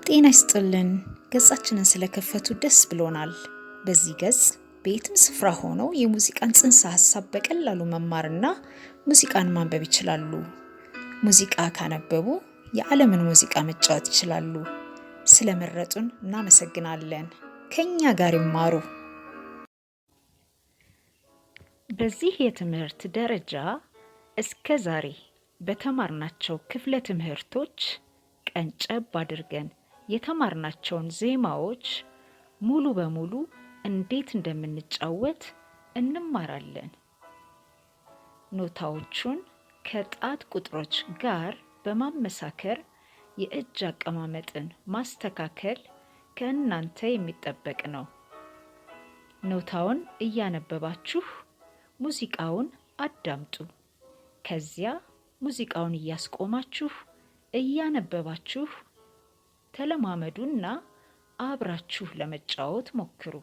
ጤና ይስጥልን። ገጻችንን ስለከፈቱ ደስ ብሎናል። በዚህ ገጽ በየትም ስፍራ ሆነው የሙዚቃን ጽንሰ ሐሳብ በቀላሉ መማርና ሙዚቃን ማንበብ ይችላሉ። ሙዚቃ ካነበቡ የዓለምን ሙዚቃ መጫወት ይችላሉ። ስለመረጡን እናመሰግናለን። ከኛ ጋር ይማሩ። በዚህ የትምህርት ደረጃ እስከ ዛሬ በተማርናቸው ክፍለ ትምህርቶች ቀንጨብ አድርገን የተማርናቸውን ዜማዎች ሙሉ በሙሉ እንዴት እንደምንጫወት እንማራለን። ኖታዎቹን ከጣት ቁጥሮች ጋር በማመሳከር የእጅ አቀማመጥን ማስተካከል ከእናንተ የሚጠበቅ ነው። ኖታውን እያነበባችሁ ሙዚቃውን አዳምጡ። ከዚያ ሙዚቃውን እያስቆማችሁ እያነበባችሁ ተለማመዱና አብራችሁ ለመጫወት ሞክሩ።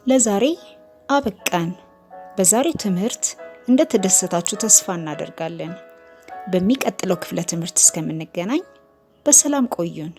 ለዛሬ አበቃን። በዛሬው ትምህርት እንደተደሰታችሁ ተስፋ እናደርጋለን። በሚቀጥለው ክፍለ ትምህርት እስከምንገናኝ በሰላም ቆዩን።